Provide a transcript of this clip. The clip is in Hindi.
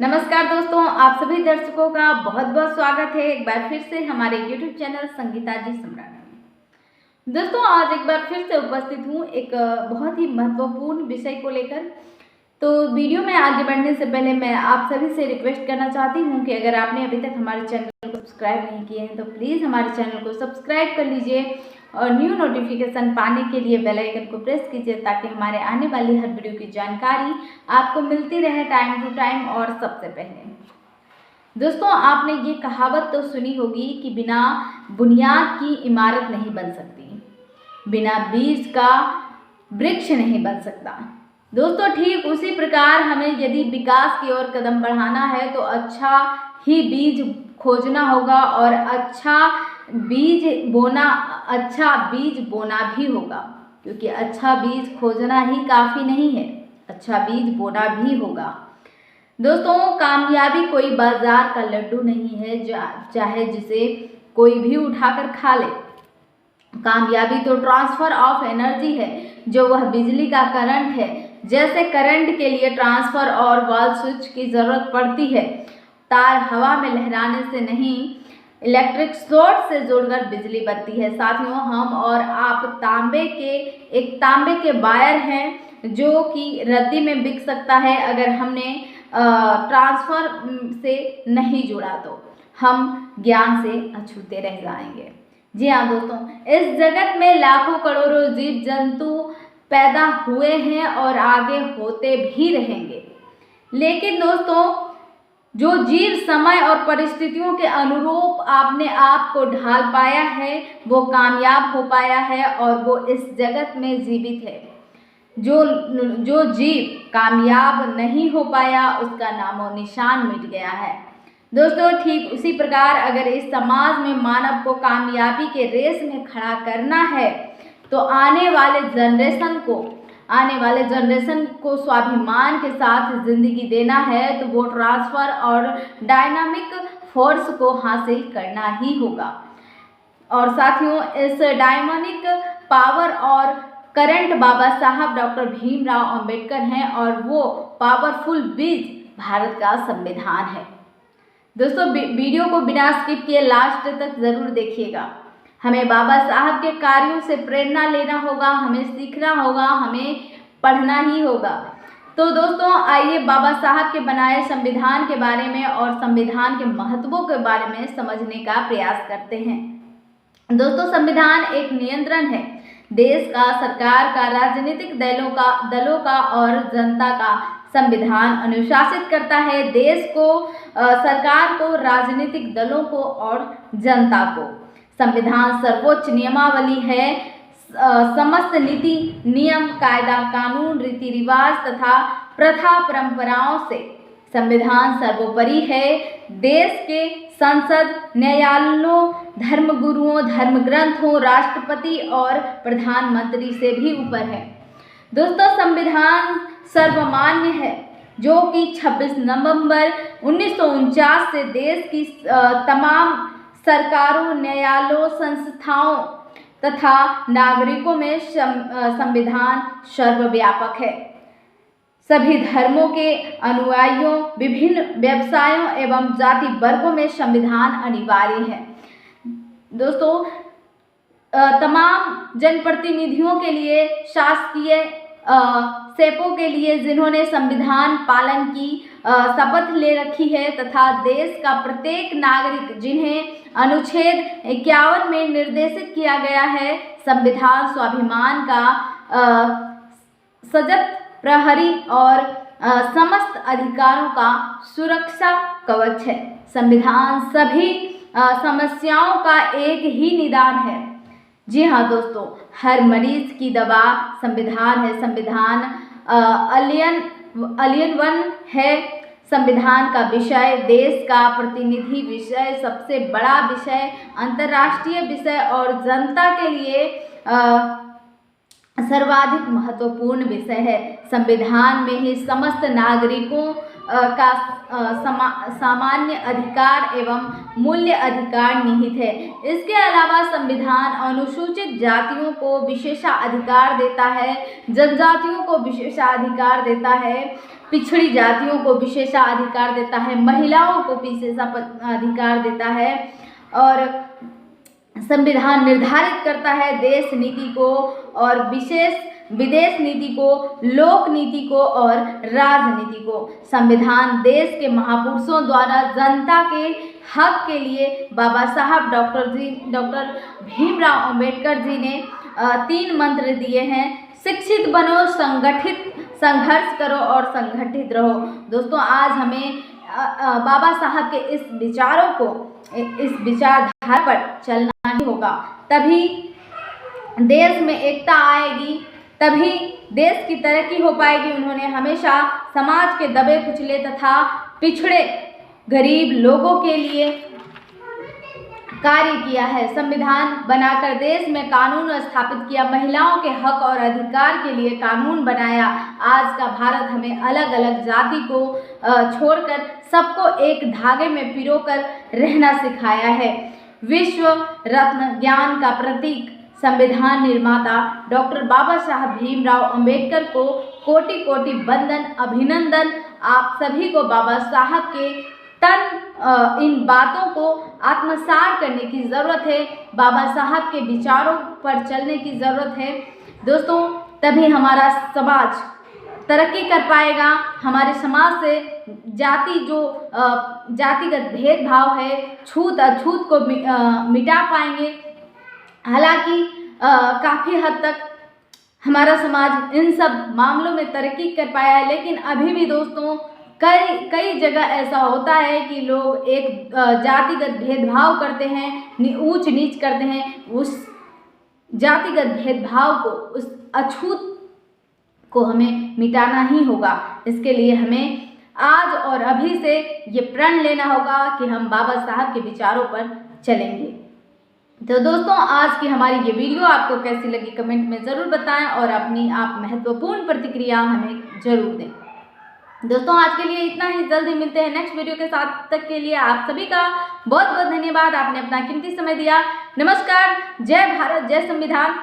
नमस्कार दोस्तों, आप सभी दर्शकों का बहुत बहुत स्वागत है एक बार फिर से हमारे YouTube चैनल संगीता जी सम्राट में। दोस्तों, आज एक बार फिर से उपस्थित हूँ एक बहुत ही महत्वपूर्ण विषय को लेकर। तो वीडियो में आगे बढ़ने से पहले मैं आप सभी से रिक्वेस्ट करना चाहती हूँ कि अगर आपने अभी तक हमारे चैनल को सब्सक्राइब नहीं किए हैं तो प्लीज़ हमारे चैनल को सब्सक्राइब कर लीजिए और न्यू नोटिफिकेशन पाने के लिए बेल आइकन को प्रेस कीजिए ताकि हमारे आने वाली हर वीडियो की जानकारी आपको मिलती रहे टाइम टू टाइम और सबसे पहले। दोस्तों, आपने ये कहावत तो सुनी होगी कि बिना बुनियाद की इमारत नहीं बन सकती, बिना बीज का वृक्ष नहीं बन सकता। दोस्तों, ठीक उसी प्रकार हमें यदि विकास की ओर कदम बढ़ाना है तो अच्छा ही बीज खोजना होगा और अच्छा बीज बोना भी होगा, क्योंकि अच्छा बीज खोजना ही काफ़ी नहीं है, अच्छा बीज बोना भी होगा। दोस्तों, कामयाबी कोई बाजार का लड्डू नहीं है चाहे जिसे कोई भी उठाकर खा ले। कामयाबी तो ट्रांसफर ऑफ एनर्जी है, जो वह बिजली का करंट है। जैसे करंट के लिए ट्रांसफर और वॉल स्विच की ज़रूरत पड़ती है, तार हवा में लहराने से नहीं, इलेक्ट्रिक शॉर्ट से जोड़कर बिजली बनती है। साथियों, हम और आप तांबे के वायर हैं जो कि रद्दी में बिक सकता है अगर हमने ट्रांसफर से नहीं जुड़ा तो हम ज्ञान से अछूते रह जाएंगे। जी हाँ दोस्तों, इस जगत में लाखों करोड़ों जीव जंतु पैदा हुए हैं और आगे होते भी रहेंगे, लेकिन दोस्तों जो जीव समय और परिस्थितियों के अनुरूप अपने आप को ढाल पाया है वो कामयाब हो पाया है और वो इस जगत में जीवित है। जो जीव कामयाब नहीं हो पाया उसका नामो निशान मिट गया है। दोस्तों, ठीक उसी प्रकार अगर इस समाज में मानव को कामयाबी के रेस में खड़ा करना है तो आने वाले जनरेशन को स्वाभिमान के साथ जिंदगी देना है तो वो ट्रांसफर और डायनामिक फोर्स को हासिल करना ही होगा। और साथियों, इस डायनामिक पावर और करंट बाबा साहब डॉक्टर भीमराव अंबेडकर हैं और वो पावरफुल बीज भारत का संविधान है। दोस्तों, वीडियो को बिना स्किप किए लास्ट तक ज़रूर देखिएगा। हमें बाबा साहब के कार्यों से प्रेरणा लेना होगा, हमें सीखना होगा, हमें पढ़ना ही होगा। तो दोस्तों, आइए बाबा साहब के बनाए संविधान के बारे में और संविधान के महत्वों के बारे में समझने का प्रयास करते हैं। दोस्तों, संविधान एक नियंत्रण है देश का, सरकार का, राजनीतिक दलों का और जनता का। संविधान अनुशासित करता है देश को, सरकार को, राजनीतिक दलों को और जनता को। संविधान सर्वोच्च नियमावली है। समस्त नीति, नियम, कायदा, कानून, रीति रिवाज तथा प्रथा परंपराओं से संविधान सर्वोपरि है। देश के संसद, न्यायालयों, धर्मगुरुओं, धर्म ग्रंथों, राष्ट्रपति और प्रधानमंत्री से भी ऊपर है। दोस्तों, संविधान सर्वमान्य है जो कि 26 नवंबर 1949 से देश की तमाम सरकारों, न्यायालयों, संस्थाओं तथा नागरिकों में संविधान सर्वव्यापक है। सभी धर्मों के अनुयायियों, विभिन्न व्यवसायों एवं जाति वर्गों में संविधान अनिवार्य है। दोस्तों, तमाम जनप्रतिनिधियों के लिए, शासकीय सेवकों के लिए जिन्होंने संविधान पालन की शपथ ले रखी है तथा देश का प्रत्येक नागरिक जिन्हें अनुच्छेद 51 में निर्देशित किया गया है, संविधान स्वाभिमान का सजग प्रहरी और समस्त अधिकारों का सुरक्षा कवच है। संविधान सभी समस्याओं का एक ही निदान है। जी हाँ दोस्तों, हर मरीज की दवा संविधान है। संविधान अलियन वन है। संविधान का विषय, देश का प्रतिनिधि विषय, सबसे बड़ा विषय, अंतर्राष्ट्रीय विषय और जनता के लिए सर्वाधिक महत्वपूर्ण विषय है। संविधान में ही समस्त नागरिकों का सामान्य अधिकार एवं मूल्य अधिकार निहित है। इसके अलावा संविधान अनुसूचित जातियों को विशेषाधिकार देता है, जनजातियों को विशेषाधिकार देता है, पिछड़ी जातियों को विशेषाधिकार देता है, महिलाओं को विशेषाधिकार देता है और संविधान निर्धारित करता है देश नीति को और विदेश नीति को, लोक नीति को और राजनीति को। संविधान देश के महापुरुषों द्वारा जनता के हक के लिए बाबा साहब डॉक्टर भीमराव अंबेडकर जी ने 3 मंत्र दिए हैं। शिक्षित बनो, संघर्ष करो और संगठित रहो। दोस्तों, आज हमें बाबा साहब के इस विचारों को, इस विचारधारा पर चलना ही होगा, तभी देश में एकता आएगी, तभी देश की तरक्की हो पाएगी। उन्होंने हमेशा समाज के दबे कुचले तथा पिछड़े गरीब लोगों के लिए कार्य किया है। संविधान बनाकर देश में कानून स्थापित किया, महिलाओं के हक और अधिकार के लिए कानून बनाया। आज का भारत हमें अलग अलग जाति को छोड़कर सबको एक धागे में पिरोकर रहना सिखाया है। विश्व रत्न ज्ञान का प्रतीक संविधान निर्माता डॉक्टर बाबा साहब भीमराव अंबेडकर को कोटि कोटि वंदन, अभिनंदन। आप सभी को बाबा साहब के इन बातों को आत्मसात करने की ज़रूरत है, बाबा साहब के विचारों पर चलने की ज़रूरत है दोस्तों, तभी हमारा समाज तरक्की कर पाएगा। हमारे समाज से जातिगत भेदभाव है, छूत अछूत को मिटा पाएंगे। हालांकि काफ़ी हद तक हमारा समाज इन सब मामलों में तरक्की कर पाया है, लेकिन अभी भी दोस्तों कई जगह ऐसा होता है कि लोग एक जातिगत भेदभाव करते हैं, ऊंच नीच करते हैं। उस जातिगत भेदभाव को, उस अछूत को हमें मिटाना ही होगा। इसके लिए हमें आज और अभी से ये प्रण लेना होगा कि हम बाबा साहब के विचारों पर चलेंगे। तो दोस्तों, आज की हमारी ये वीडियो आपको कैसी लगी कमेंट में ज़रूर बताएं और अपनी आप महत्वपूर्ण प्रतिक्रिया हमें ज़रूर दें। दोस्तों, आज के लिए इतना ही, जल्दी मिलते हैं नेक्स्ट वीडियो के साथ। तक के लिए आप सभी का बहुत बहुत धन्यवाद। आपने अपना कीमती समय दिया। नमस्कार, जय भारत, जय संविधान।